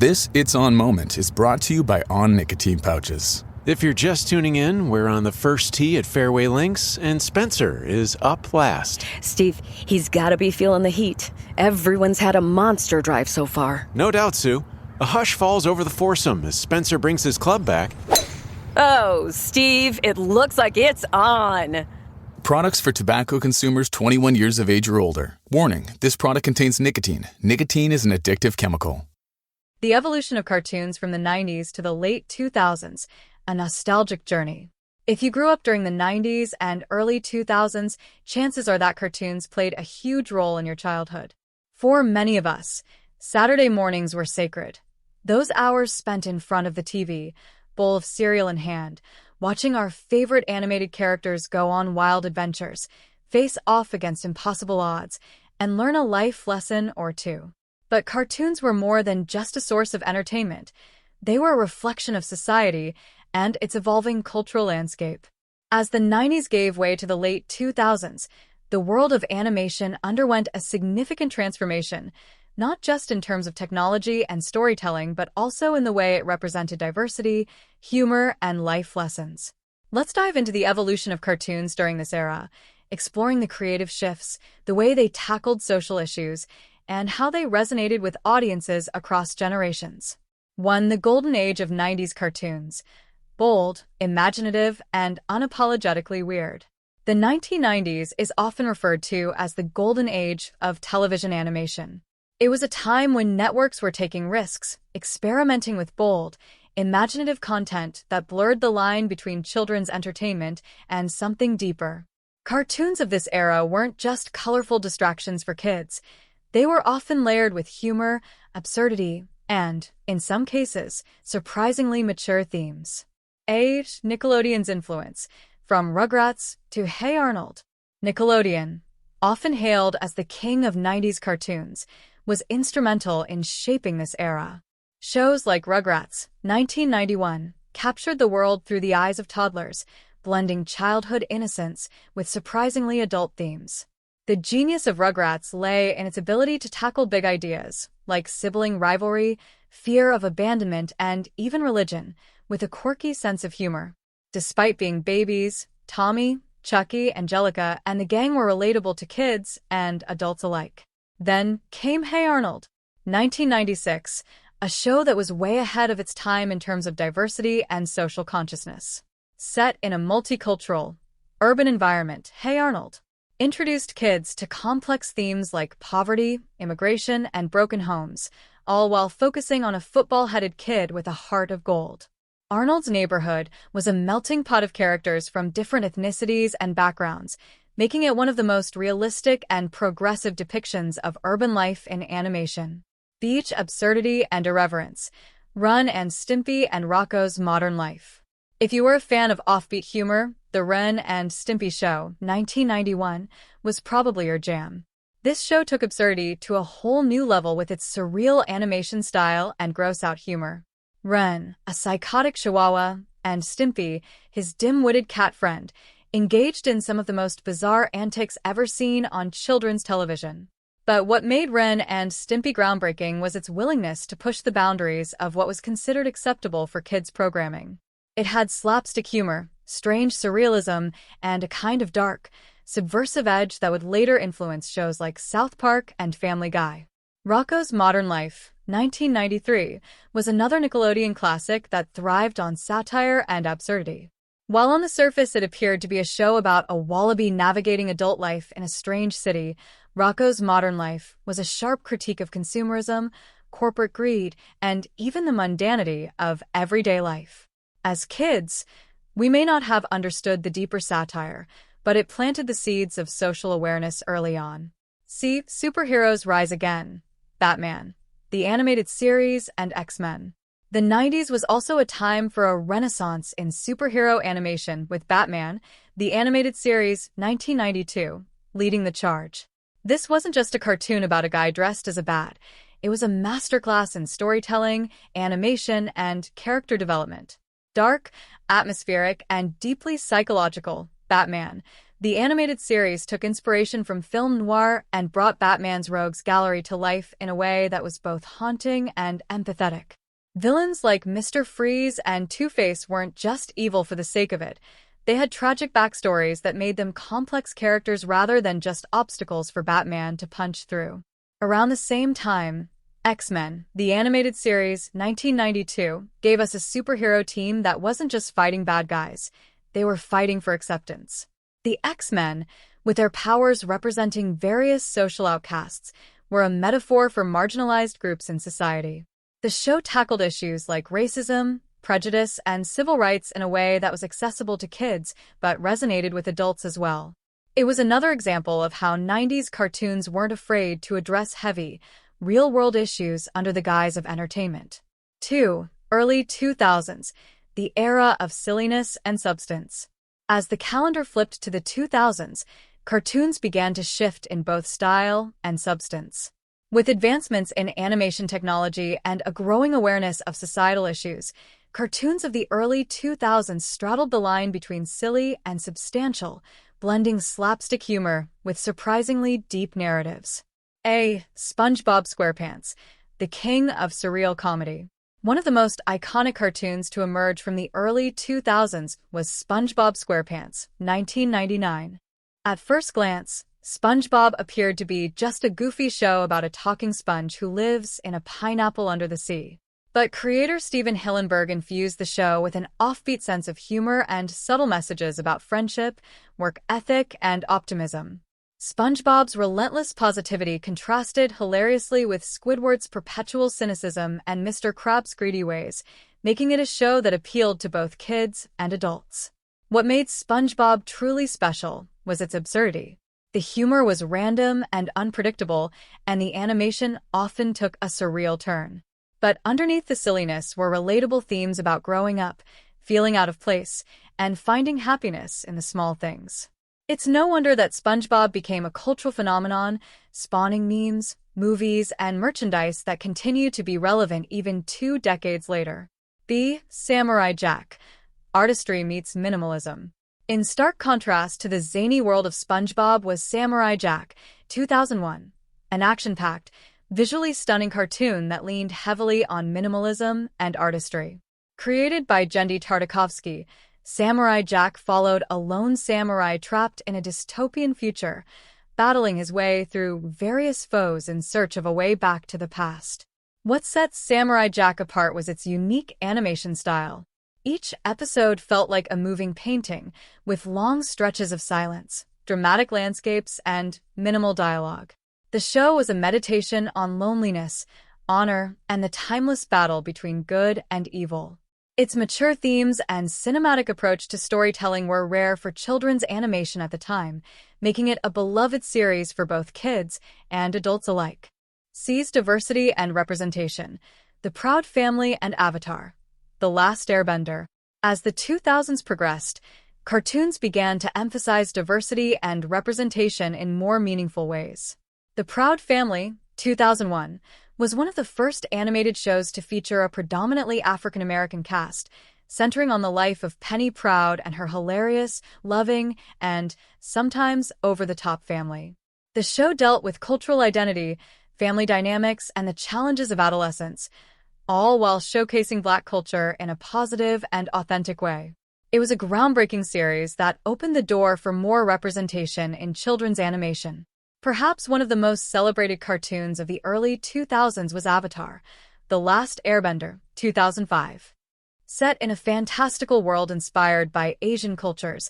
This It's On moment is brought to you by On Nicotine Pouches. If you're just tuning in, we're on the first tee at Fairway Links, and Spencer is up last. Steve, he's got to be feeling the heat. Everyone's had a monster drive so far. No doubt, Sue. A hush falls over the foursome as Spencer brings his club back. Oh, Steve, it looks like it's on. Products for tobacco consumers 21 years of age or older. Warning, this product contains nicotine. Nicotine is an addictive chemical. The evolution of cartoons from the 90s to the late 2000s, a nostalgic journey. If you grew up during the 90s and early 2000s, chances are that cartoons played a huge role in your childhood. For many of us, Saturday mornings were sacred. Those hours spent in front of the TV, bowl of cereal in hand, watching our favorite animated characters go on wild adventures, face off against impossible odds, and learn a life lesson or two. But cartoons were more than just a source of entertainment. They were a reflection of society and its evolving cultural landscape. As the 90s gave way to the late 2000s, the world of animation underwent a significant transformation, not just in terms of technology and storytelling, but also in the way it represented diversity, humor, and life lessons. Let's dive into the evolution of cartoons during this era, exploring the creative shifts, the way they tackled social issues, and how they resonated with audiences across generations. 1. The golden age of 90s cartoons. Bold, imaginative, and unapologetically weird. The 1990s is often referred to as the golden age of television animation. It was a time when networks were taking risks, experimenting with bold, imaginative content that blurred the line between children's entertainment and something deeper. Cartoons of this era weren't just colorful distractions for kids. They were often layered with humor, absurdity, and, in some cases, surprisingly mature themes. Age, Nickelodeon's influence. From Rugrats to Hey Arnold. Nickelodeon, often hailed as the king of 90s cartoons, was instrumental in shaping this era. Shows like Rugrats, 1991, captured the world through the eyes of toddlers, blending childhood innocence with surprisingly adult themes. The genius of Rugrats lay in its ability to tackle big ideas, like sibling rivalry, fear of abandonment, and even religion, with a quirky sense of humor. Despite being babies, Tommy, Chucky, Angelica, and the gang were relatable to kids and adults alike. Then came Hey Arnold, 1996, a show that was way ahead of its time in terms of diversity and social consciousness. Set in a multicultural, urban environment, Hey Arnold introduced kids to complex themes like poverty, immigration, and broken homes, all while focusing on a football-headed kid with a heart of gold. Arnold's neighborhood was a melting pot of characters from different ethnicities and backgrounds, making it one of the most realistic and progressive depictions of urban life in animation. Beach absurdity and irreverence. Ren and Stimpy and Rocco's Modern Life. If you were a fan of offbeat humor, The Ren and Stimpy Show, 1991, was probably your jam. This show took absurdity to a whole new level with its surreal animation style and gross-out humor. Ren, a psychotic chihuahua, and Stimpy, his dim-witted cat friend, engaged in some of the most bizarre antics ever seen on children's television. But what made Ren and Stimpy groundbreaking was its willingness to push the boundaries of what was considered acceptable for kids' programming. It had slapstick humor, strange surrealism, and a kind of dark, subversive edge that would later influence shows like South Park and Family Guy. Rocco's Modern Life, 1993, was another Nickelodeon classic that thrived on satire and absurdity. While on the surface it appeared to be a show about a wallaby navigating adult life in a strange city, Rocco's Modern Life was a sharp critique of consumerism, corporate greed, and even the mundanity of everyday life. As kids, we may not have understood the deeper satire, but it planted the seeds of social awareness early on. See Superheroes Rise Again, Batman, the animated series, and X-Men. The 90s was also a time for a renaissance in superhero animation with Batman, the animated series, 1992, leading the charge. This wasn't just a cartoon about a guy dressed as a bat. It was a masterclass in storytelling, animation, and character development. Dark, atmospheric, and deeply psychological, Batman, The animated series took inspiration from film noir and brought Batman's rogues gallery to life in a way that was both haunting and empathetic. Villains like Mr. Freeze and Two-Face weren't just evil for the sake of it. They had tragic backstories that made them complex characters rather than just obstacles for Batman to punch through. Around the same time, X-Men, the animated series, 1992, gave us a superhero team that wasn't just fighting bad guys. They were fighting for acceptance. The X-Men, with their powers representing various social outcasts, were a metaphor for marginalized groups in society. The show tackled issues like racism, prejudice, and civil rights in a way that was accessible to kids, but resonated with adults as well. It was another example of how 90s cartoons weren't afraid to address heavy, real-world issues under the guise of entertainment. 2. Early 2000s, the era of silliness and substance. As the calendar flipped to the 2000s, cartoons began to shift in both style and substance. With advancements in animation technology and a growing awareness of societal issues, cartoons of the early 2000s straddled the line between silly and substantial, blending slapstick humor with surprisingly deep narratives. A. SpongeBob SquarePants, the king of surreal comedy. One of the most iconic cartoons to emerge from the early 2000s was SpongeBob SquarePants, 1999. At first glance, SpongeBob appeared to be just a goofy show about a talking sponge who lives in a pineapple under the sea. But creator Steven Hillenburg infused the show with an offbeat sense of humor and subtle messages about friendship, work ethic, and optimism. SpongeBob's relentless positivity contrasted hilariously with Squidward's perpetual cynicism and Mr. Krabs' greedy ways, making it a show that appealed to both kids and adults. What made SpongeBob truly special was its absurdity. The humor was random and unpredictable, and the animation often took a surreal turn. But underneath the silliness were relatable themes about growing up, feeling out of place, and finding happiness in the small things. It's no wonder that SpongeBob became a cultural phenomenon, spawning memes, movies, and merchandise that continue to be relevant even 2 decades later. B. Samurai Jack. Artistry meets minimalism. In stark contrast to the zany world of SpongeBob was Samurai Jack, 2001, an action-packed, visually stunning cartoon that leaned heavily on minimalism and artistry. Created by Genndy Tartakovsky, Samurai Jack followed a lone samurai trapped in a dystopian future, battling his way through various foes in search of a way back to the past. What sets Samurai Jack apart was its unique animation style. Each episode felt like a moving painting, with long stretches of silence, dramatic landscapes, and minimal dialogue. The show was a meditation on loneliness, honor, and the timeless battle between good and evil. Its mature themes and cinematic approach to storytelling were rare for children's animation at the time, making it a beloved series for both kids and adults alike. C's diversity and representation, The Proud Family and Avatar, The Last Airbender. As the 2000s progressed, cartoons began to emphasize diversity and representation in more meaningful ways. The Proud Family, 2001, was one of the first animated shows to feature a predominantly African-American cast, centering on the life of Penny Proud and her hilarious, loving, and sometimes over-the-top family. The show dealt with cultural identity, family dynamics, and the challenges of adolescence, all while showcasing Black culture in a positive and authentic way. It was a groundbreaking series that opened the door for more representation in children's animation. Perhaps one of the most celebrated cartoons of the early 2000s was Avatar, The Last Airbender, 2005. Set in a fantastical world inspired by Asian cultures,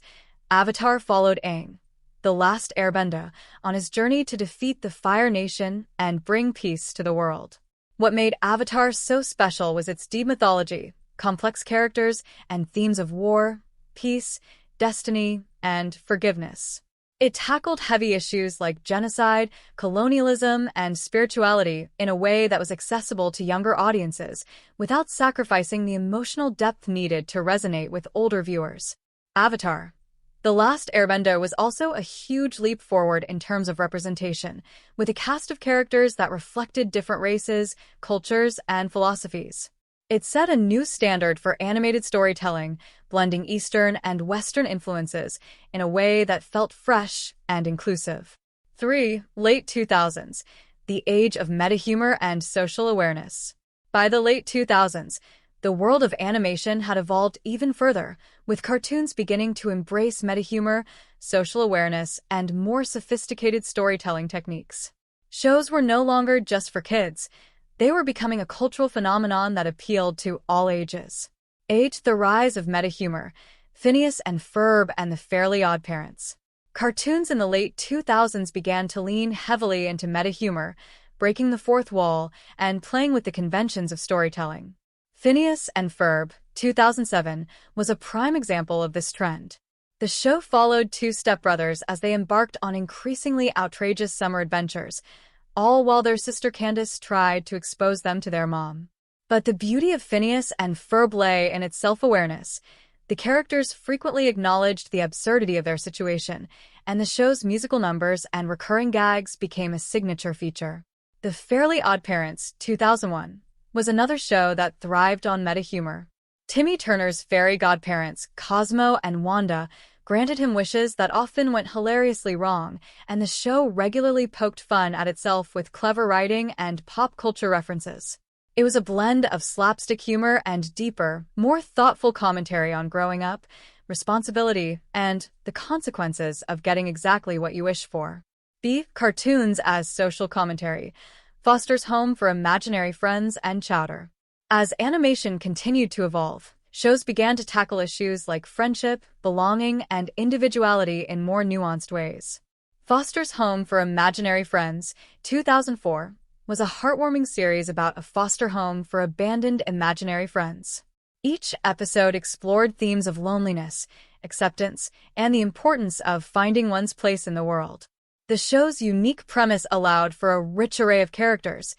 Avatar followed Aang, the last Airbender, on his journey to defeat the Fire Nation and bring peace to the world. What made Avatar so special was its deep mythology, complex characters, and themes of war, peace, destiny, and forgiveness. It tackled heavy issues like genocide, colonialism, and spirituality in a way that was accessible to younger audiences, without sacrificing the emotional depth needed to resonate with older viewers. Avatar, The Last Airbender was also a huge leap forward in terms of representation, with a cast of characters that reflected different races, cultures, and philosophies. It set a new standard for animated storytelling, blending Eastern and Western influences in a way that felt fresh and inclusive. 3. Late 2000s, the age of meta-humor and social awareness. By the late 2000s, the world of animation had evolved even further, with cartoons beginning to embrace meta-humor, social awareness, and more sophisticated storytelling techniques. Shows were no longer just for kids. They were becoming a cultural phenomenon that appealed to all ages. The rise of meta-humor, Phineas and Ferb and the Fairly OddParents. Cartoons in the late 2000s began to lean heavily into meta-humor, breaking the fourth wall and playing with the conventions of storytelling. Phineas and Ferb, 2007, was a prime example of this trend. The show followed two stepbrothers as they embarked on increasingly outrageous summer adventures, all while their sister Candace tried to expose them to their mom. But the beauty of Phineas and Ferb lay in its self-awareness. The characters frequently acknowledged the absurdity of their situation, and the show's musical numbers and recurring gags became a signature feature. The Fairly OddParents, 2001, was another show that thrived on meta-humor. Timmy Turner's fairy godparents, Cosmo and Wanda, granted him wishes that often went hilariously wrong, and the show regularly poked fun at itself with clever writing and pop culture references. It was a blend of slapstick humor and deeper, more thoughtful commentary on growing up, responsibility, and the consequences of getting exactly what you wish for. Cartoons as social commentary. Foster's Home for Imaginary Friends and Chowder. As animation continued to evolve, shows began to tackle issues like friendship, belonging, and individuality in more nuanced ways. Foster's Home for Imaginary Friends, 2004, was a heartwarming series about a foster home for abandoned imaginary friends. Each episode explored themes of loneliness, acceptance, and the importance of finding one's place in the world. The show's unique premise allowed for a rich array of characters,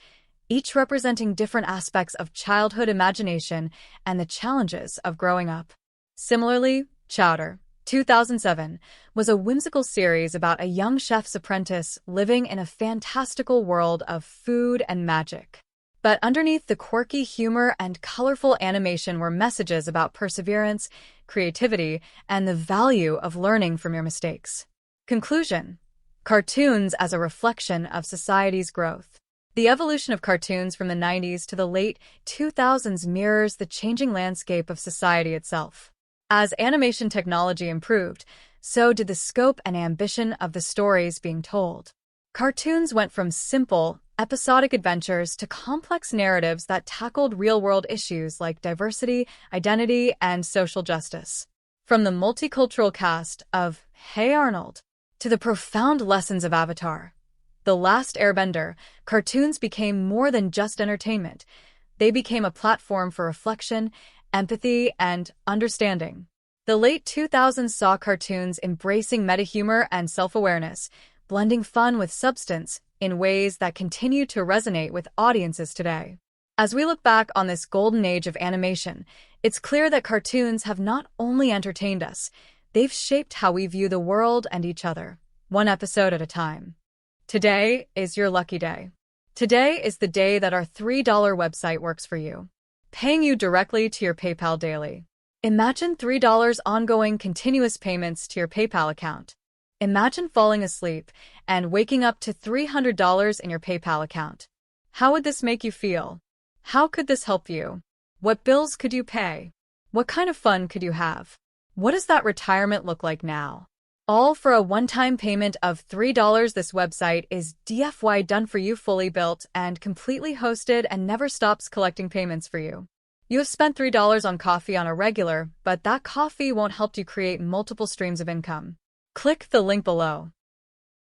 each representing different aspects of childhood imagination and the challenges of growing up. Similarly, Chowder, 2007, was a whimsical series about a young chef's apprentice living in a fantastical world of food and magic. But underneath the quirky humor and colorful animation were messages about perseverance, creativity, and the value of learning from your mistakes. Conclusion: cartoons as a reflection of society's growth. The evolution of cartoons from the 90s to the late 2000s mirrors the changing landscape of society itself. As animation technology improved, so did the scope and ambition of the stories being told. Cartoons went from simple, episodic adventures to complex narratives that tackled real-world issues like diversity, identity, and social justice. From the multicultural cast of Hey Arnold to the profound lessons of Avatar, The Last Airbender, cartoons became more than just entertainment. They became a platform for reflection, empathy, and understanding. The late 2000s saw cartoons embracing meta-humor and self-awareness, blending fun with substance in ways that continue to resonate with audiences today. As we look back on this golden age of animation, it's clear that cartoons have not only entertained us, they've shaped how we view the world and each other, one episode at a time. Today is your lucky day. Today is the day that our $3 website works for you, paying you directly to your PayPal daily. Imagine $3 ongoing continuous payments to your PayPal account. Imagine falling asleep and waking up to $300 in your PayPal account. How would this make you feel? How could this help you? What bills could you pay? What kind of fun could you have? What does that retirement look like now? All for a one-time payment of $3. This website is DFY done for you, fully built and completely hosted, and never stops collecting payments for you. You have spent $3 on coffee on a regular, but that coffee won't help you create multiple streams of income. Click the link below.